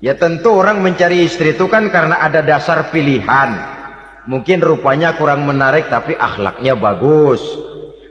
Ya tentu orang mencari istri itu kan karena ada dasar pilihan. Mungkin rupanya kurang menarik tapi akhlaknya bagus.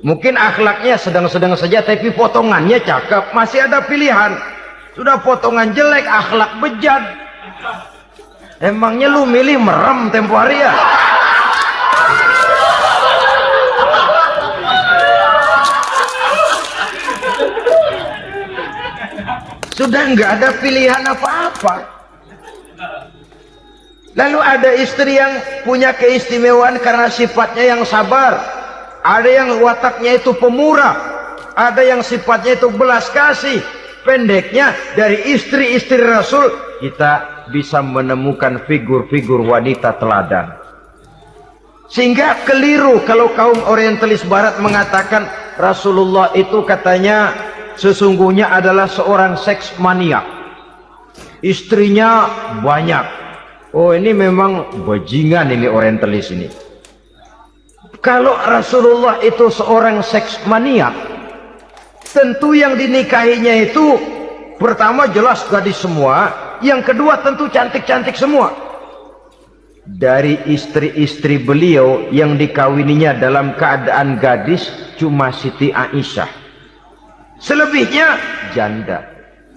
Mungkin akhlaknya sedang-sedang saja tapi potongannya cakep, masih ada pilihan. Sudah potongan jelek, akhlak bejat. Emangnya lu milih merem tempo hari ya? Sudah nggak ada pilihan apa-apa. Lalu ada istri yang punya keistimewaan karena sifatnya yang sabar. Ada yang wataknya itu pemurah, ada yang sifatnya itu belas kasih. Pendeknya, dari istri-istri Rasul kita bisa menemukan figur-figur wanita teladan. Sehingga keliru kalau kaum orientalis barat mengatakan Rasulullah itu katanya sesungguhnya adalah seorang seks maniak, istrinya banyak. Oh, ini memang bajingan ini orientalis ini. Kalau Rasulullah itu seorang seks maniak, tentu yang dinikahinya itu pertama jelas gadis semua, yang kedua tentu cantik-cantik semua. Dari istri-istri beliau yang dikawininya dalam keadaan gadis cuma Siti Aisyah. Selebihnya janda.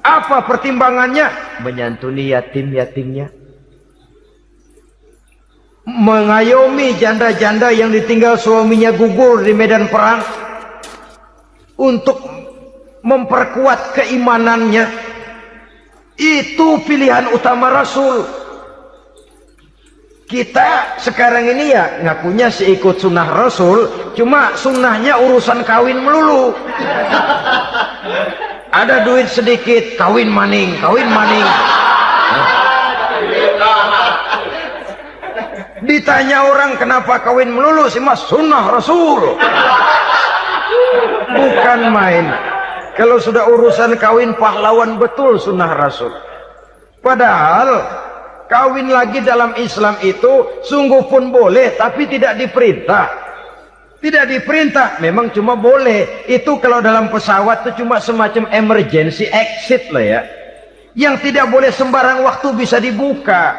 Apa pertimbangannya? Menyantuni yatim-yatimnya, mengayomi janda-janda yang ditinggal suaminya gugur di medan perang, untuk memperkuat keimanannya. Itu pilihan utama Rasul. Kita sekarang ini ya ngakunya sih ikut sunnah Rasul, cuma sunnahnya urusan kawin melulu. Ada duit sedikit, kawin maning, kawin maning. Ditanya orang kenapa kawin melulu sih mas, sunnah Rasul. Bukan main. Kalau sudah urusan kawin pahlawan betul sunnah Rasul. Padahal kawin lagi dalam Islam itu sungguh pun boleh tapi tidak diperintah. Tidak diperintah, memang cuma boleh. Itu kalau dalam pesawat itu cuma semacam emergency exit lah ya. Yang tidak boleh sembarang waktu bisa dibuka.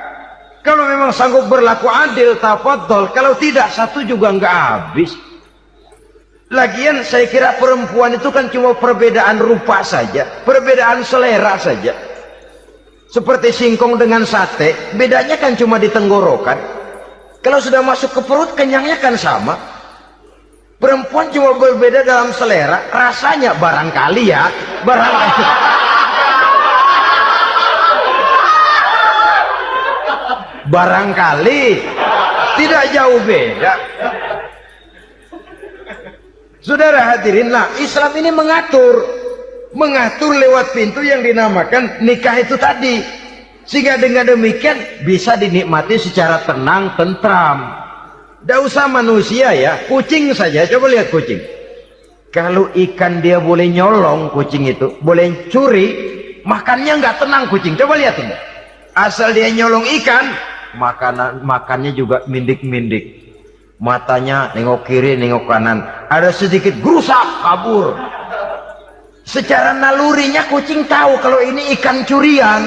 Kalau memang sanggup berlaku adil, tafadhol. Kalau tidak, satu juga nggak habis. Lagian saya kira perempuan itu kan cuma perbedaan rupa saja, perbedaan selera saja. Seperti singkong dengan sate, bedanya kan cuma di tenggorokan. Kalau sudah masuk ke perut, kenyangnya kan sama. Perempuan cuma berbeda dalam selera, rasanya barangkali ya, barangkali. Barangkali tidak jauh beda. Saudara hadirinlah, Islam ini mengatur lewat pintu yang dinamakan nikah itu tadi, sehingga dengan demikian bisa dinikmati secara tenang, tentram. Tidak usah manusia ya, kucing saja. Coba lihat kucing. Kalau ikan dia boleh nyolong, kucing itu boleh curi, makannya nggak tenang kucing. Coba lihat ini. Asal dia nyolong ikan, makannya juga mindik-mindik. Matanya nengok kiri, nengok kanan. Ada sedikit gerusak, kabur. Secara nalurinya kucing tahu kalau ini ikan curian,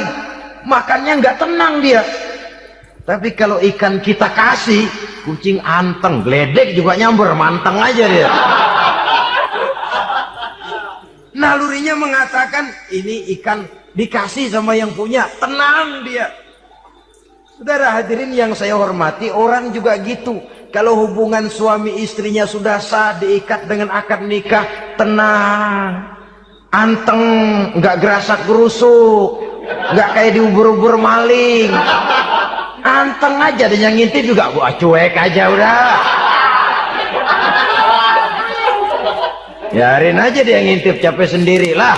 makannya nggak tenang dia. Tapi kalau ikan kita kasih, kucing anteng, geledek juga nyamber, manteng aja dia. Nalurinya mengatakan ini ikan dikasih sama yang punya, tenang dia. Saudara hadirin yang saya hormati, orang juga gitu. Kalau hubungan suami istrinya sudah sah, diikat dengan akad nikah, tenang, anteng, nggak gerasak gerusuk, nggak kayak diubur-ubur maling, anteng aja. Dan yang ngintip juga gua cuek aja udah. Biarin aja dia ngintip, capek sendirilah.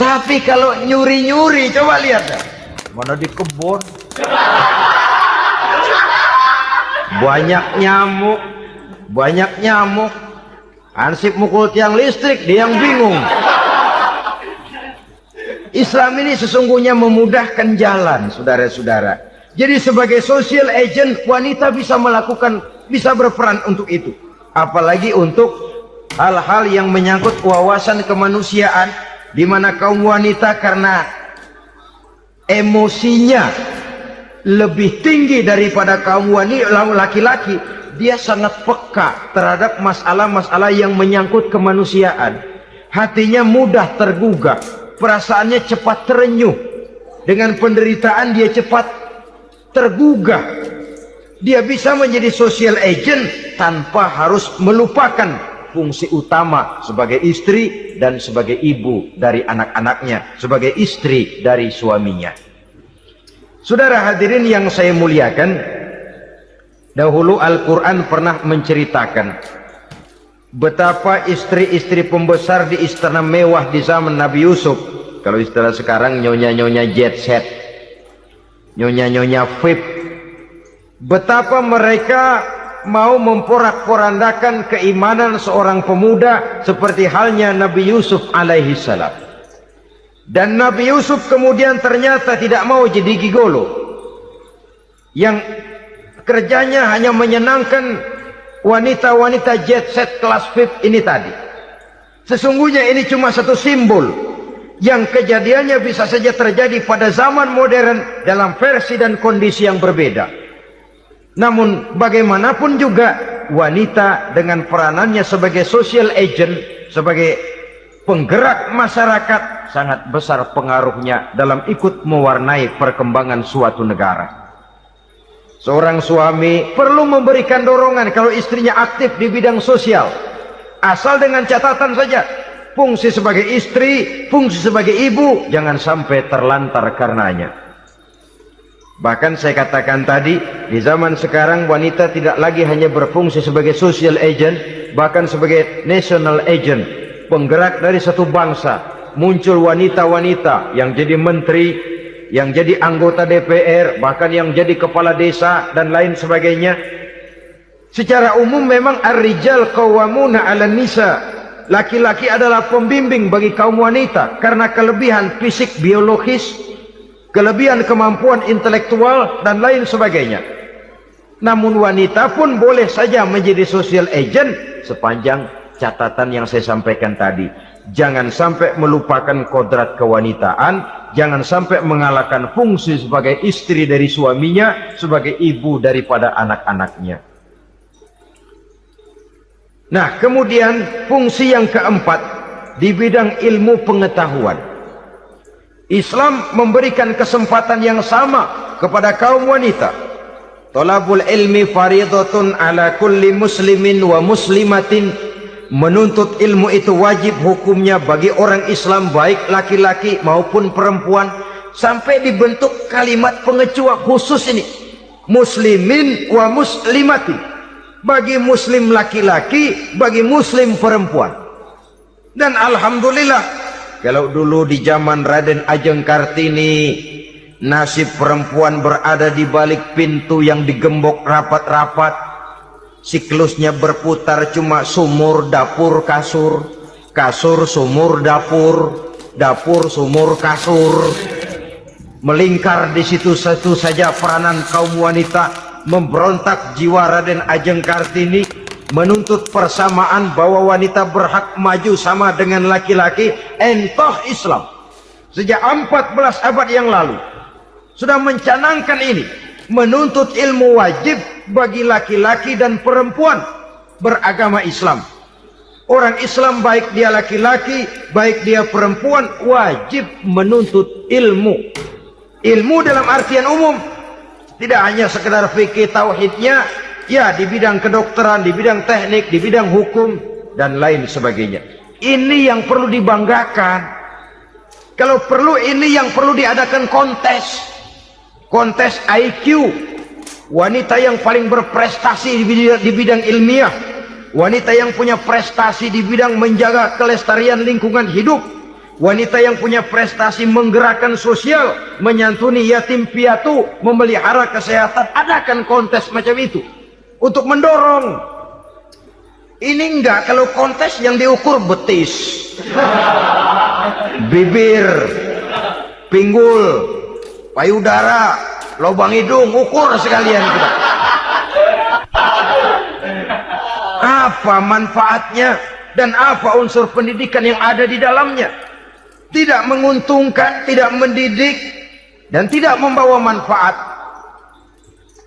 Tapi kalau nyuri-nyuri, coba lihat dah. Mana di kebun banyak nyamuk, ansip mukul tiang listrik, dia yang bingung. Islam ini sesungguhnya memudahkan jalan, saudara-saudara. Jadi sebagai social agent, wanita bisa berperan untuk itu, apalagi untuk hal-hal yang menyangkut wawasan kemanusiaan, di mana kaum wanita karena emosinya lebih tinggi daripada kaum wanita laki-laki, dia sangat peka terhadap masalah-masalah yang menyangkut kemanusiaan. Hatinya mudah tergugah, perasaannya cepat terenyuh, dengan penderitaan dia cepat tergugah. Dia bisa menjadi social agent tanpa harus melupakan fungsi utama sebagai istri dan sebagai ibu dari anak-anaknya, sebagai istri dari suaminya. Saudara hadirin yang saya muliakan, dahulu Al-Quran pernah menceritakan betapa istri-istri pembesar di istana mewah di zaman Nabi Yusuf, kalau istilah sekarang nyonya-nyonya jet set, nyonya-nyonya VIP, betapa mereka mau memporak-porandakan keimanan seorang pemuda seperti halnya Nabi Yusuf alaihi salam. Dan Nabi Yusuf kemudian ternyata tidak mau jadi gigolo yang kerjanya hanya menyenangkan wanita-wanita jet set kelas VIP ini tadi. Sesungguhnya ini cuma satu simbol yang kejadiannya bisa saja terjadi pada zaman modern dalam versi dan kondisi yang berbeda. Namun bagaimanapun juga wanita dengan peranannya sebagai social agent, sebagai penggerak masyarakat, sangat besar pengaruhnya dalam ikut mewarnai perkembangan suatu negara. Seorang suami perlu memberikan dorongan kalau istrinya aktif di bidang sosial, asal dengan catatan saja, fungsi sebagai istri, fungsi sebagai ibu jangan sampai terlantar karenanya. Bahkan saya katakan tadi, di zaman sekarang wanita tidak lagi hanya berfungsi sebagai social agent, bahkan sebagai national agent, penggerak dari satu bangsa. Muncul wanita-wanita yang jadi menteri, yang jadi anggota DPR, bahkan yang jadi kepala desa dan lain sebagainya. Secara umum memang ar-rijal qawwamuna 'alan nisa, laki-laki adalah pembimbing bagi kaum wanita karena kelebihan fisik biologis, kelebihan kemampuan intelektual dan lain sebagainya. Namun wanita pun boleh saja menjadi social agent sepanjang catatan yang saya sampaikan tadi. Jangan sampai melupakan kodrat kewanitaan, jangan sampai mengalahkan fungsi sebagai istri dari suaminya, sebagai ibu daripada anak-anaknya. Nah, kemudian fungsi yang keempat di bidang ilmu pengetahuan. Islam memberikan kesempatan yang sama kepada kaum wanita. Thalabul ilmi faridatun ala kulli muslimin wa muslimatin. Menuntut ilmu itu wajib hukumnya bagi orang Islam, baik laki-laki maupun perempuan. Sampai dibentuk kalimat pengecuali khusus ini, muslimin wa muslimatin, bagi muslim laki-laki, bagi muslim perempuan. Dan alhamdulillah, kalau dulu di zaman Raden Ajeng Kartini, nasib perempuan berada di balik pintu yang digembok rapat-rapat, siklusnya berputar cuma sumur, dapur, kasur, kasur, sumur, dapur, dapur, sumur, kasur. Melingkar di situ satu saja peranan kaum wanita. Memberontak jiwa Raden Ajeng Kartini, menuntut persamaan bahwa wanita berhak maju sama dengan laki-laki. Entah Islam sejak 14 abad yang lalu sudah mencanangkan ini, menuntut ilmu wajib bagi laki-laki dan perempuan beragama Islam. Orang Islam baik dia laki-laki, baik dia perempuan, wajib menuntut ilmu. Ilmu dalam artian umum, tidak hanya sekedar fikih tauhidnya, ya di bidang kedokteran, di bidang teknik, di bidang hukum dan lain sebagainya. Ini yang perlu dibanggakan. Kalau perlu, ini yang perlu diadakan kontes. Kontes IQ, wanita yang paling berprestasi di bidang ilmiah, wanita yang punya prestasi di bidang menjaga kelestarian lingkungan hidup, wanita yang punya prestasi menggerakkan sosial, menyantuni yatim piatu, memelihara kesehatan. Adakan kontes macam itu untuk mendorong. Ini enggak, kalau kontes yang diukur betis, bibir, pinggul, payudara, lubang hidung, ukur sekalian kita. Apa manfaatnya? dan apa unsur pendidikan yang ada di dalamnya. Tidak menguntungkan, tidak mendidik, dan tidak membawa manfaat.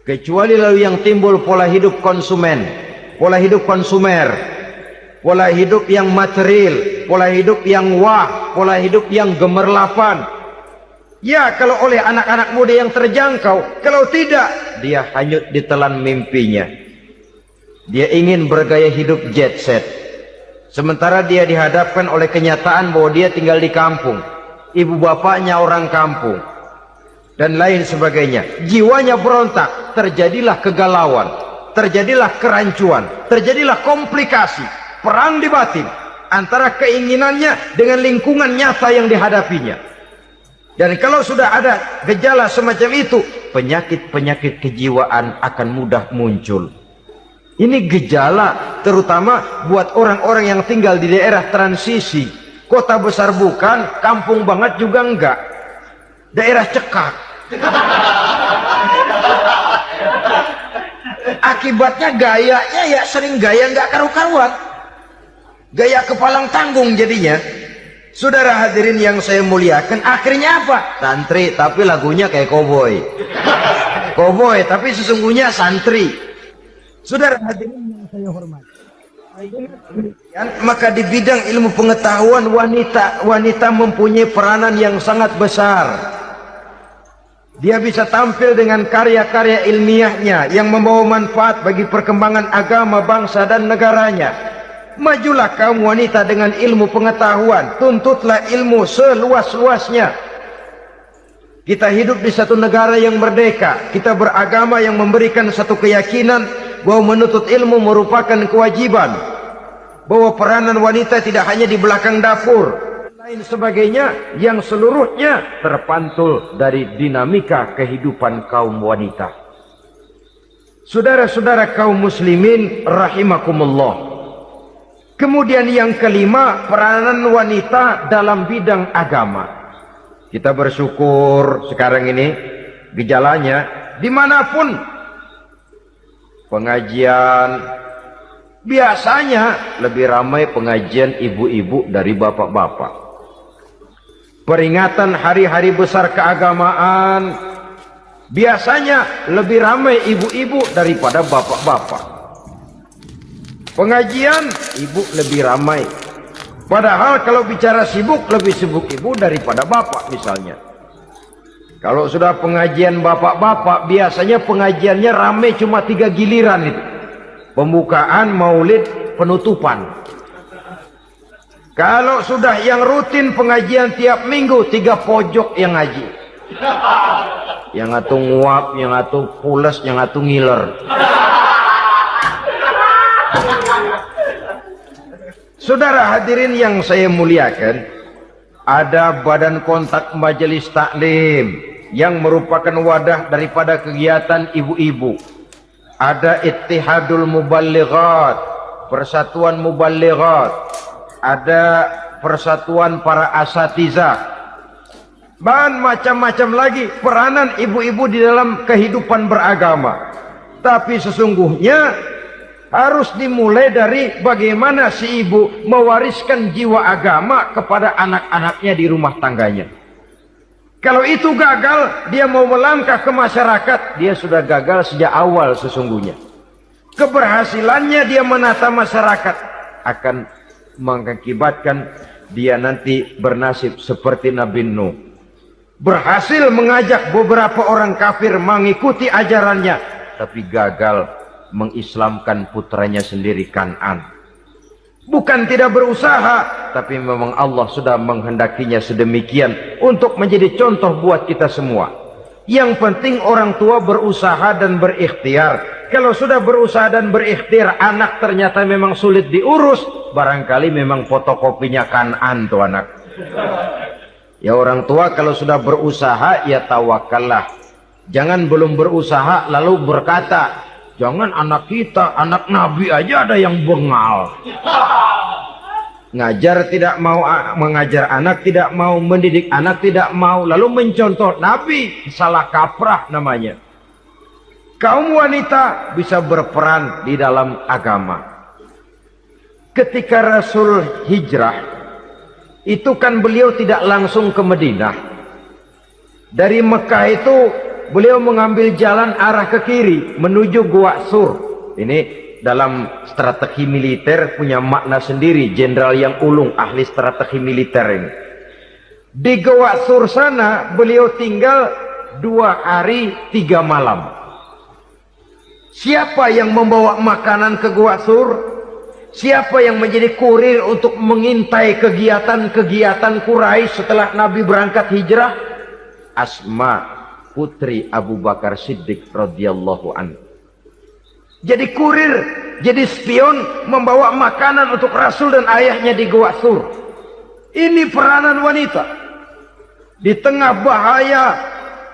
Kecuali lalu yang timbul pola hidup konsumen, pola hidup konsumer, pola hidup yang material, pola hidup yang pola hidup yang gemerlapan. Ya, kalau oleh anak-anak muda yang terjangkau, kalau tidak, dia hanyut ditelan mimpinya. Dia ingin bergaya hidup jet set. Sementara dia dihadapkan oleh kenyataan bahwa dia tinggal di kampung. Ibu bapaknya orang kampung. Dan lain sebagainya. Jiwanya berontak. Terjadilah kegalauan. Terjadilah kerancuan. Terjadilah komplikasi. Perang di batin. Antara keinginannya dengan lingkungan nyata yang dihadapinya. Dan kalau sudah ada gejala semacam itu, penyakit-penyakit kejiwaan akan mudah muncul. Ini gejala terutama buat orang-orang yang tinggal di daerah transisi. Kota besar bukan, kampung banget juga enggak. Daerah cekak. Akibatnya gayanya ya sering gaya enggak karu-karuan. Gaya kepalang tanggung jadinya. Saudara hadirin yang saya muliakan, akhirnya apa? Santri tapi lagunya kayak koboi. Koboi tapi sesungguhnya santri. Saudara hadirin yang saya hormati, maka di bidang ilmu pengetahuan wanita mempunyai peranan yang sangat besar. Dia bisa tampil dengan karya-karya ilmiahnya yang membawa manfaat bagi perkembangan agama, bangsa dan negaranya. Majulah kaum wanita dengan ilmu pengetahuan, tuntutlah ilmu seluas-luasnya. Kita hidup di satu negara yang merdeka, kita beragama yang memberikan satu keyakinan bahwa menuntut ilmu merupakan kewajiban, bahwa peranan wanita tidak hanya di belakang dapur, lain sebagainya yang seluruhnya terpantul dari dinamika kehidupan kaum wanita. Saudara-saudara kaum muslimin rahimakumullah. Kemudian yang kelima, peranan wanita dalam bidang agama. Kita bersyukur sekarang ini gejalanya dimanapun pengajian, biasanya lebih ramai pengajian ibu-ibu dari bapak-bapak. Peringatan hari-hari besar keagamaan, biasanya lebih ramai ibu-ibu daripada bapak-bapak. Pengajian ibu lebih ramai. Padahal kalau bicara sibuk, lebih sibuk ibu daripada bapak misalnya. Kalau sudah pengajian bapak-bapak, biasanya pengajiannya ramai cuma 3 giliran itu. Pembukaan, maulid, penutupan. Kalau sudah yang rutin pengajian tiap minggu, 3 pojok yang ngaji. Yang atu nguap, yang atu pules, yang atu ngiler. Saudara hadirin yang saya muliakan, ada badan kontak majelis taklim yang merupakan wadah daripada kegiatan ibu-ibu. Ada Ittihadul Muballighat, Persatuan Muballighat, ada Persatuan para Asatizah, dan macam-macam lagi peranan ibu-ibu di dalam kehidupan beragama. Tapi sesungguhnya harus dimulai dari bagaimana si ibu mewariskan jiwa agama kepada anak-anaknya di rumah tangganya. Kalau itu gagal, dia mau melangkah ke masyarakat, dia sudah gagal sejak awal sesungguhnya. Keberhasilannya dia menata masyarakat akan mengakibatkan dia nanti bernasib seperti Nabi Nuh. Berhasil mengajak beberapa orang kafir mengikuti ajarannya, tapi gagal mengislamkan putranya sendiri Kan'an. Bukan tidak berusaha, tapi memang Allah sudah menghendakinya sedemikian untuk menjadi contoh buat kita semua. Yang penting orang tua berusaha dan berikhtiar. Kalau sudah berusaha dan berikhtiar, anak ternyata memang sulit diurus, barangkali memang fotokopinya Kan'an tuh anak. Ya orang tua kalau sudah berusaha, ya tawakallah. Jangan belum berusaha lalu berkata, jangan anak kita, anak Nabi aja ada yang bengal. Ngajar tidak mau, mengajar anak tidak mau, mendidik anak tidak mau, lalu mencontoh Nabi, salah kaprah namanya. Kaum wanita bisa berperan di dalam agama. ketika Rasul hijrah, itu kan beliau tidak langsung ke Madinah. Dari Mekah itu beliau mengambil jalan arah ke kiri menuju Gua Sur. Ini dalam strategi militer punya makna sendiri. Jenderal yang ulung, ahli strategi militer ini. Di Gua Sur sana beliau tinggal 2 hari 3 malam. Siapa yang membawa makanan ke Gua Sur? Siapa yang menjadi kurir untuk mengintai kegiatan-kegiatan Quraisy setelah Nabi berangkat hijrah? Asma, putri Abu Bakar Siddiq radhiyallahu anhu. Jadi kurir, jadi spion, membawa makanan untuk Rasul dan ayahnya di Gua Sur. Ini peranan wanita. Di tengah bahaya,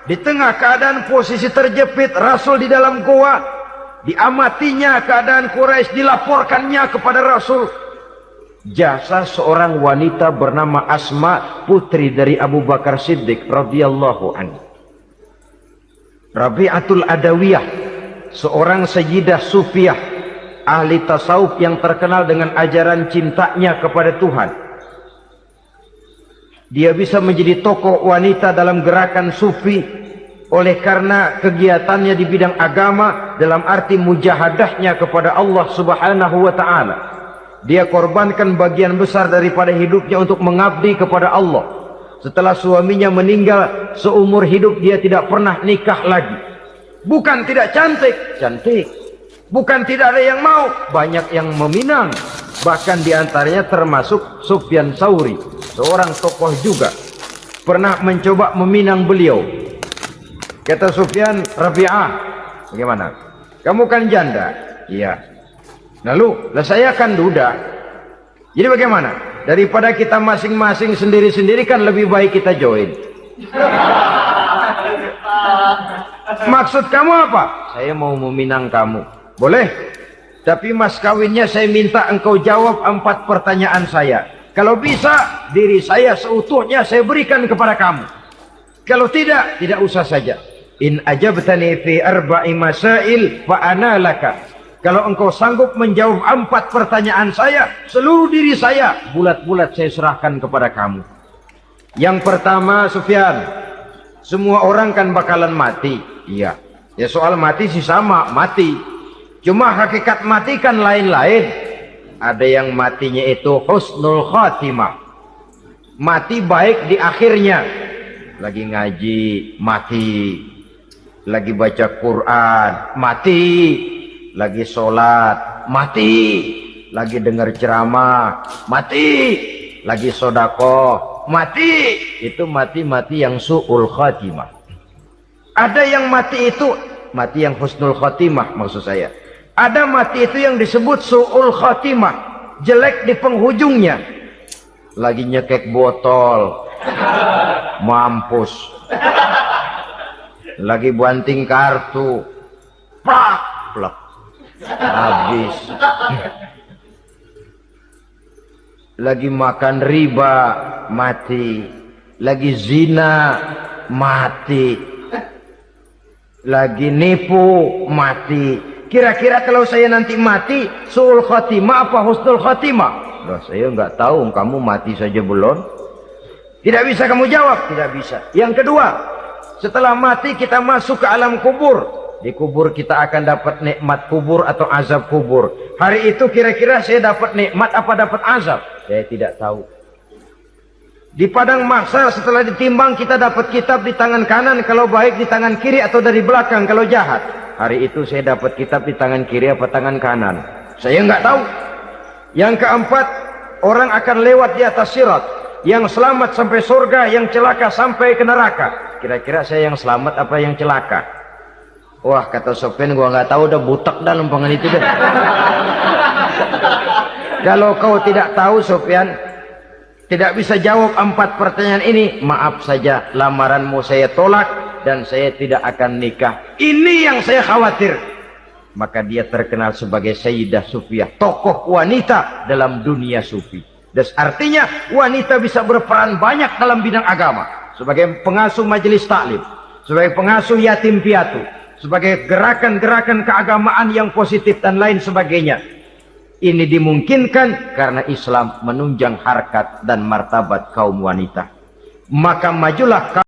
di tengah keadaan posisi terjepit, Rasul di dalam gua, diamatinya keadaan Quraisy, dilaporkannya kepada Rasul jasa seorang wanita bernama Asma, putri dari Abu Bakar Siddiq radhiyallahu anhu. Rabi'atul Adawiyah, seorang sayyidah sufiyah, ahli tasawuf yang terkenal dengan ajaran cintanya kepada Tuhan. Dia bisa menjadi tokoh wanita dalam gerakan sufi oleh karena kegiatannya di bidang agama, dalam arti mujahadahnya kepada Allah Subhanahu wa ta'ala. Dia korbankan bagian besar daripada hidupnya untuk mengabdi kepada Allah. Setelah suaminya meninggal, seumur hidup dia tidak pernah nikah lagi. Bukan tidak cantik, cantik. Bukan tidak ada yang mau, banyak yang meminang. Bahkan diantaranya termasuk Sufyan Tsauri, seorang tokoh juga, pernah mencoba meminang beliau. Kata Sufyan, Rabi'ah, bagaimana? Kamu kan janda? Iya. Lalu, saya kan duda. Jadi bagaimana? Daripada kita masing-masing sendiri-sendiri kan lebih baik kita join. Maksud kamu apa? Saya mau meminang kamu. Boleh? Tapi mas kawinnya saya minta engkau jawab 4 pertanyaan saya. Kalau bisa, diri saya seutuhnya saya berikan kepada kamu. Kalau tidak, tidak usah saja. In ajabtani fi 4 masail fa ana laka. Kalau engkau sanggup menjawab 4 pertanyaan saya, seluruh diri saya bulat-bulat saya serahkan kepada kamu. Yang pertama, Sufyan, semua orang kan bakalan mati. Iya. Ya soal mati sih sama, mati. Cuma hakikat mati kan lain-lain. Ada yang matinya itu husnul khatimah, mati baik di akhirnya. Lagi ngaji, mati. Lagi baca Quran, mati. Lagi sholat, mati. Lagi dengar ceramah, mati. Lagi sodako, mati. Itu mati-mati yang su'ul khatimah. Ada yang mati itu mati yang husnul khatimah, maksud saya. Ada mati itu yang disebut su'ul khatimah, jelek di penghujungnya. Lagi nyekek botol, mampus. Lagi banting kartu, plak, plak, habis. Lagi makan riba, mati. Lagi zina, mati. Lagi nipu, mati. Kira-kira kalau saya nanti mati, su'ul khatimah apa husnul khatimah? Loh, saya nggak tahu, kamu mati saja belum. Tidak bisa kamu jawab, tidak bisa. Yang kedua, setelah mati kita masuk ke alam kubur. Di kubur kita akan dapat nikmat kubur atau azab kubur. Hari itu kira-kira saya dapat nikmat apa dapat azab? Saya tidak tahu. Di padang mahsyar setelah ditimbang kita dapat kitab di tangan kanan kalau baik, di tangan kiri atau dari belakang kalau jahat. Hari itu saya dapat kitab di tangan kiri apa tangan kanan? Saya nggak tahu. Yang keempat, orang akan lewat di atas sirat. Yang selamat sampai surga, yang celaka sampai ke neraka. Kira-kira saya yang selamat apa yang celaka? Wah, kata Sofyan, gua nggak tahu, udah butek dah lempangan itu deh. Kalau kau tidak tahu, Sofyan, tidak bisa jawab 4 pertanyaan ini, maaf saja, lamaranmu saya tolak. Dan saya tidak akan nikah. Ini yang saya khawatir. Maka dia terkenal sebagai Sayyidah Sufiyah, tokoh wanita dalam dunia sufi. Dan artinya wanita bisa berperan banyak dalam bidang agama. Sebagai pengasuh majelis taklim, sebagai pengasuh yatim piatu, sebagai gerakan-gerakan keagamaan yang positif dan lain sebagainya. Ini dimungkinkan karena Islam menunjang harkat dan martabat kaum wanita. Maka majulah